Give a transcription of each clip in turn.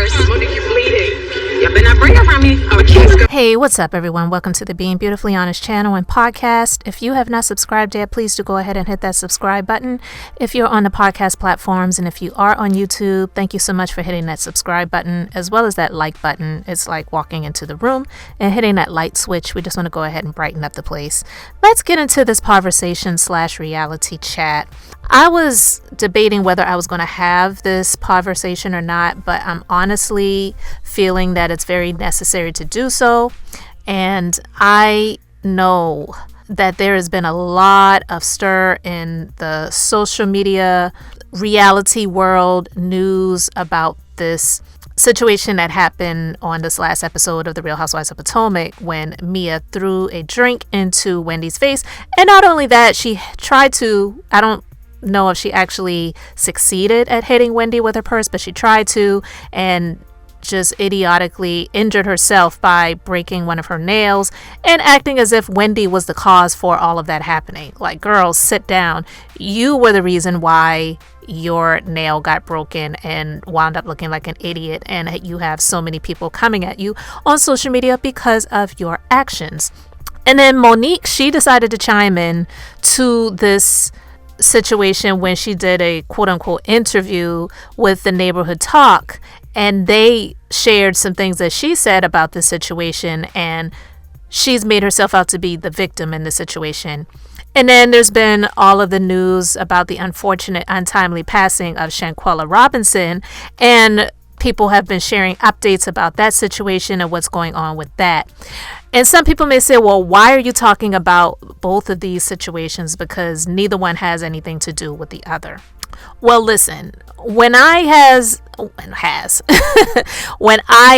nurse. Monique, you bleeding. You better not bring her from me. I'm a kid's girl. Hey, what's up, everyone? Welcome to the Being Beautifully Honest channel and podcast. If you have not subscribed yet, please do go ahead and hit that subscribe button. If you're on the podcast platforms and if you are on YouTube, thank you so much for hitting that subscribe button as well as that like button. It's like walking into the room and hitting that light switch. We just want to go ahead and brighten up the place. Let's get into this conversation/reality chat. I was debating whether I was going to have this conversation or not, but I'm honestly feeling that it's very necessary to do so. And I know that there has been a lot of stir in the social media, reality world news about this situation that happened on this last episode of The Real Housewives of Potomac when Mia threw a drink into Wendy's face. And not only that, she tried to, I don't know if she actually succeeded at hitting Wendy with her purse, but she tried to and just idiotically injured herself by breaking one of her nails and acting as if Wendy was the cause for all of that happening. Like, girls, sit down. You were the reason why your nail got broken and wound up looking like an idiot, and you have so many people coming at you on social media because of your actions. And then Monique, she decided to chime in to this situation when she did a quote-unquote interview with the Neighborhood Talk, and they shared some things that she said about the situation, and she's made herself out to be the victim in the situation. And then there's been all of the news about the unfortunate untimely passing of Shanquella Robinson, and people have been sharing updates about that situation and what's going on with that. And some people may say, well, why are you talking about both of these situations? Because neither one has anything to do with the other. Well, listen, when I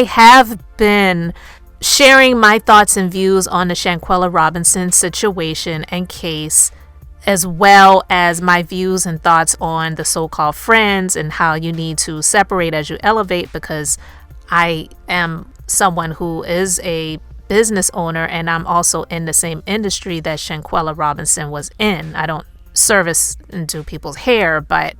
have been sharing my thoughts and views on the Shanquella Robinson situation and case, as well as my views and thoughts on the so-called friends and how you need to separate as you elevate, because I am someone who is a business owner and I'm also in the same industry that Shanquella Robinson was in. I don't service and do people's hair, but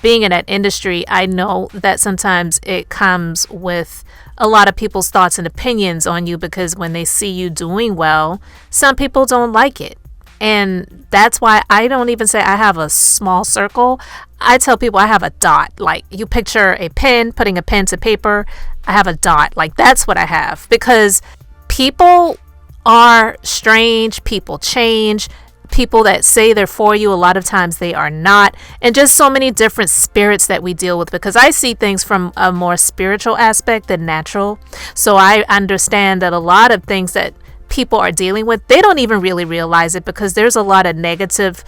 being in that industry, I know that sometimes it comes with a lot of people's thoughts and opinions on you, because when they see you doing well, some people don't like it. And that's why I don't even say I have a small circle. I tell people I have a dot. Like, you picture a pen, putting a pen to paper. I have a dot. Like, that's what I have, because people are strange. People change. People that say they're for you, a lot of times they are not. And just so many different spirits that we deal with, because I see things from a more spiritual aspect than natural. So I understand that a lot of things that people are dealing with, they don't even really realize it, because there's a lot of negative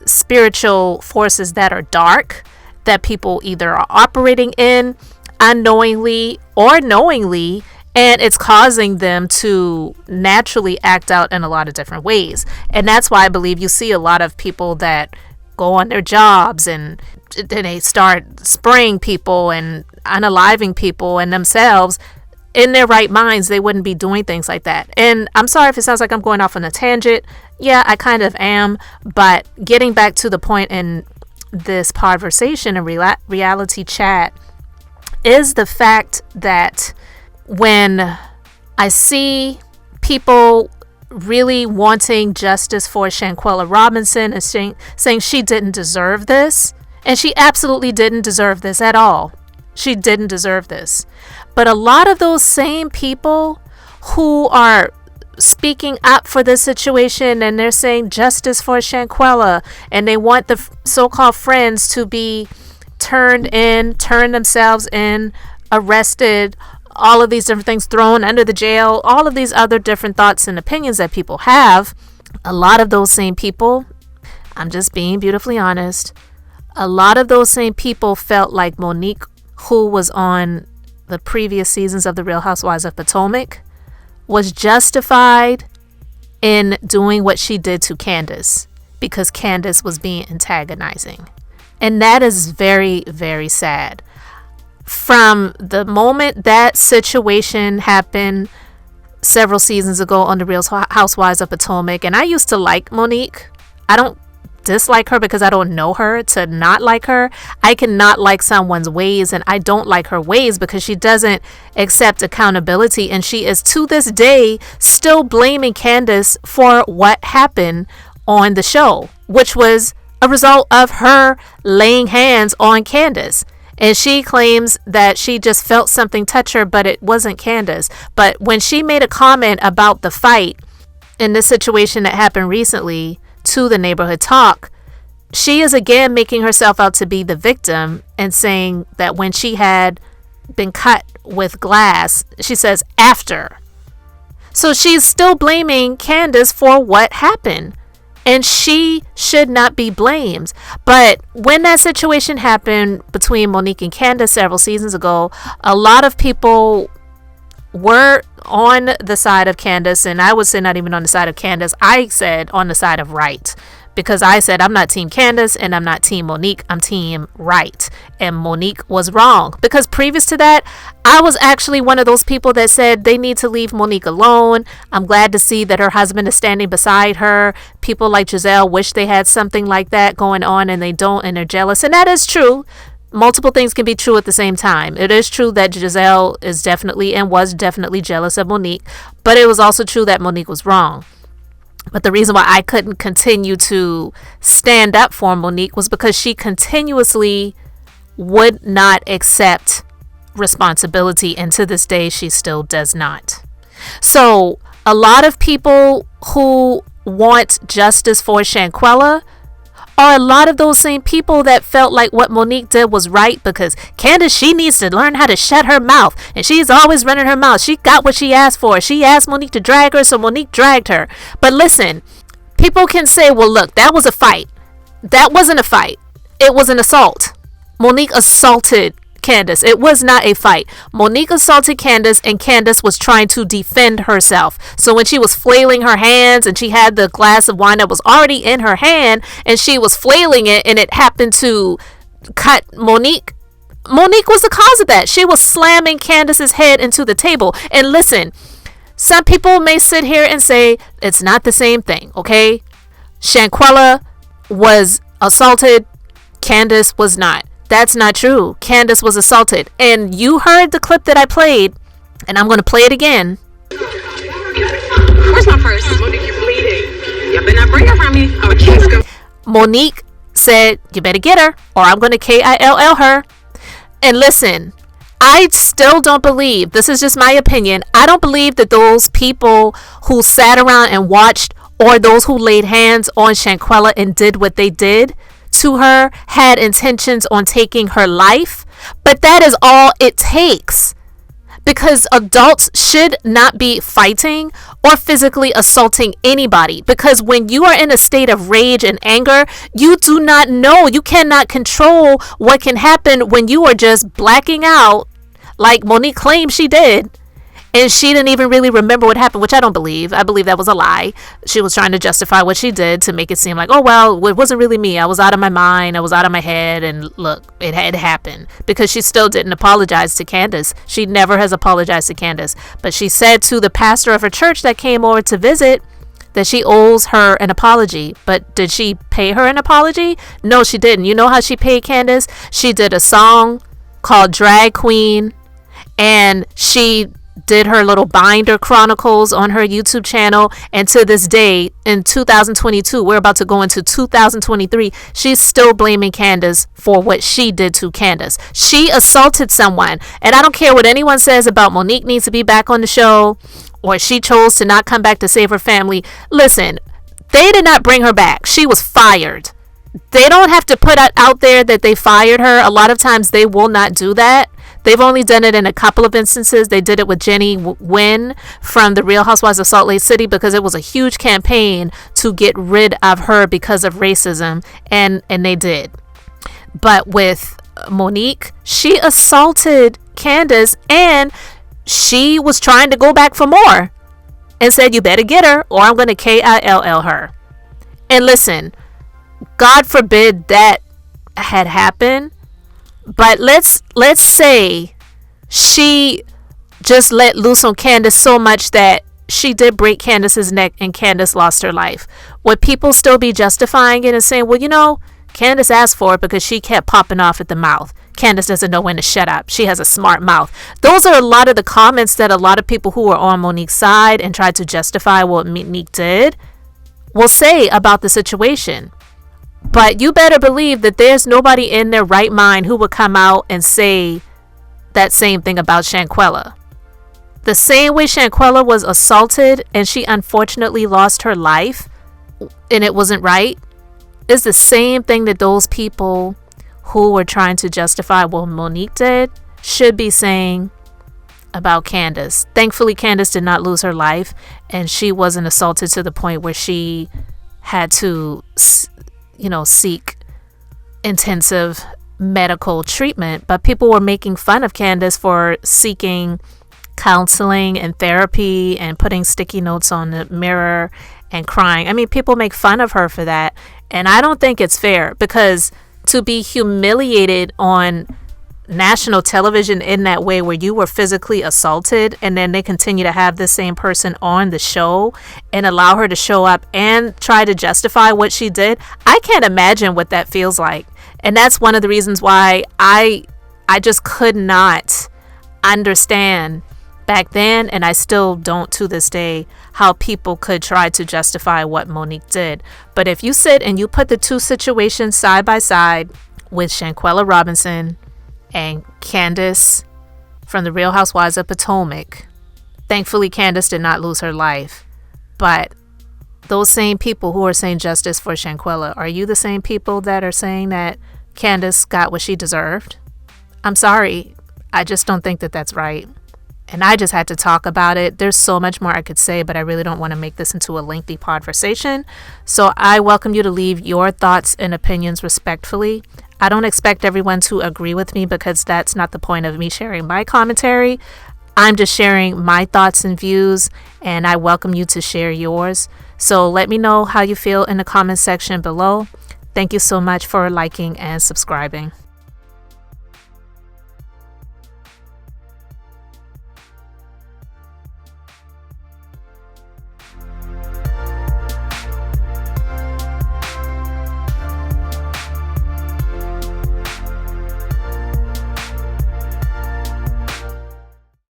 spiritual forces that are dark that people either are operating in unknowingly or knowingly, and it's causing them to naturally act out in a lot of different ways. And that's why I believe you see a lot of people that go on their jobs and then they start spraying people and unaliving people and themselves. In their right minds, they wouldn't be doing things like that. And I'm sorry if it sounds like I'm going off on a tangent. Yeah, I kind of am. But getting back to the point in this conversation and reality chat is the fact that when I see people really wanting justice for Shanquella Robinson and saying she didn't deserve this, and she absolutely didn't deserve this at all. She didn't deserve this. But a lot of those same people who are speaking up for this situation and they're saying justice for Shanquella, and they want the so-called friends to be turn themselves in, arrested, all of these different things, thrown under the jail, all of these other different thoughts and opinions that people have. A lot of those same people, I'm just being beautifully honest, a lot of those same people felt like Monique, who was on the previous seasons of The Real Housewives of Potomac, was justified in doing what she did to Candiace, because Candiace was being antagonizing. And that is very, very sad. From the moment that situation happened several seasons ago on The Real Housewives of Potomac, and I used to like Monique. I don't dislike her because I don't know her to not like her. I cannot like someone's ways, and I don't like her ways because she doesn't accept accountability, and she is to this day still blaming Candiace for what happened on the show, which was a result of her laying hands on Candiace. And she claims that she just felt something touch her, but it wasn't Candiace. But when she made a comment about the fight in this situation that happened recently to the Neighborhood Talk, she is again making herself out to be the victim and saying that when she had been cut with glass, she says after. So she's still blaming Candiace for what happened. And she should not be blamed. But when that situation happened between Monique and Candiace several seasons ago, a lot of people were on the side of Candiace, and I would say not even on the side of Candiace. I said on the side of right, because I said I'm not team Candiace and I'm not team Monique, I'm team right. And Monique was wrong, because previous to that, I was actually one of those people that said they need to leave Monique alone. I'm glad to see that her husband is standing beside her. People like Giselle wish they had something like that going on, and they don't, and they're jealous. And that is true. Multiple things can be true at the same time. It is true that Giselle is definitely and was definitely jealous of Monique, but it was also true that Monique was wrong. But the reason why I couldn't continue to stand up for Monique was because she continuously would not accept responsibility, and to this day she still does not. So a lot of people who want justice for Shanquella are a lot of those same people that felt like what Monique did was right, because Candiace, she needs to learn how to shut her mouth, and she's always running her mouth. She got what she asked for. She asked Monique to drag her, so Monique dragged her. But listen, people can say, well, look, that was a fight. That wasn't a fight. It was an assault. Monique assaulted Candiace. It was not a fight. Monique assaulted Candiace, and Candiace was trying to defend herself. So when she was flailing her hands, and she had the glass of wine that was already in her hand, and she was flailing it, and it happened to cut Monique, Monique was the cause of that. She was slamming Candiace's head into the table. And listen, some people may sit here and say it's not the same thing, okay? Shanquella was assaulted, Candiace was not. That's not true. Candiace was assaulted. And you heard the clip that I played, and I'm going to play it again. Where's my purse? Monique, you're bleeding. You better not bring her from me. Our kids go. Monique said, you better get her, or I'm going to KILL her. And listen, I still don't believe, this is just my opinion, I don't believe that those people who sat around and watched, or those who laid hands on Shanquella and did what they did to her, had intentions on taking her life. But that is all it takes, because adults should not be fighting or physically assaulting anybody, because when you are in a state of rage and anger, you do not know, you cannot control what can happen when you are just blacking out like Monique claimed she did. And she didn't even really remember what happened, which I don't believe. I believe that was a lie. She was trying to justify what she did to make it seem like, oh, well, it wasn't really me. I was out of my mind. I was out of my head. And look, it had happened, because she still didn't apologize to Candiace. She never has apologized to Candiace. But she said to the pastor of her church that came over to visit that she owes her an apology. But did she pay her an apology? No, she didn't. You know how she paid Candiace? She did a song called Drag Queen, and she did her little binder chronicles on her YouTube channel. And to this day, in 2022, we're about to go into 2023, she's still blaming Candiace for what she did to Candiace. She assaulted someone, and I don't care what anyone says about Monique needs to be back on the show, or she chose to not come back to save her family. Listen, they did not bring her back. She was fired. They don't have to put out there that they fired her. A lot of times they will not do that. They've only done it in a couple of instances. They did it with Jenny Nguyen from the Real Housewives of Salt Lake City, because it was a huge campaign to get rid of her because of racism, and they did. But with Monique, she assaulted Candiace, and she was trying to go back for more, and said, you better get her, or I'm going to KILL her. And listen, God forbid that had happened. But let's say she just let loose on Candiace so much that she did break Candiace's neck and Candiace lost her life, would people still be justifying it and saying, well, Candiace asked for it because she kept popping off at the mouth. Candiace doesn't know when to shut up. She has a smart mouth. Those are a lot of the comments that a lot of people who were on Monique's side and tried to justify what Monique did will say about the situation. But you better believe that there's nobody in their right mind who would come out and say that same thing about Shanquella. The same way Shanquella was assaulted and she unfortunately lost her life and it wasn't right, is the same thing that those people who were trying to justify what Monique did should be saying about Candiace. Thankfully, Candiace did not lose her life and she wasn't assaulted to the point where she had to, seek intensive medical treatment. But people were making fun of Candiace for seeking counseling and therapy and putting sticky notes on the mirror and crying. I mean, people make fun of her for that. And I don't think it's fair, because to be humiliated on national television in that way, where you were physically assaulted, and then they continue to have the same person on the show and allow her to show up and try to justify what she did, I can't imagine what that feels like. And that's one of the reasons why I just could not understand back then, and I still don't to this day, how people could try to justify what Monique did. But if you sit and you put the two situations side by side with Shanquella Robinson and Candiace from the Real Housewives of Potomac, thankfully Candiace did not lose her life. But those same people who are saying justice for Shanquella, are you the same people that are saying that Candiace got what she deserved? I'm sorry, I just don't think that that's right. And I just had to talk about it. There's so much more I could say, but I really don't want to make this into a lengthy conversation. So I welcome you to leave your thoughts and opinions respectfully. I don't expect everyone to agree with me, because that's not the point of me sharing my commentary. I'm just sharing my thoughts and views, and I welcome you to share yours. So let me know how you feel in the comment section below. Thank you so much for liking and subscribing.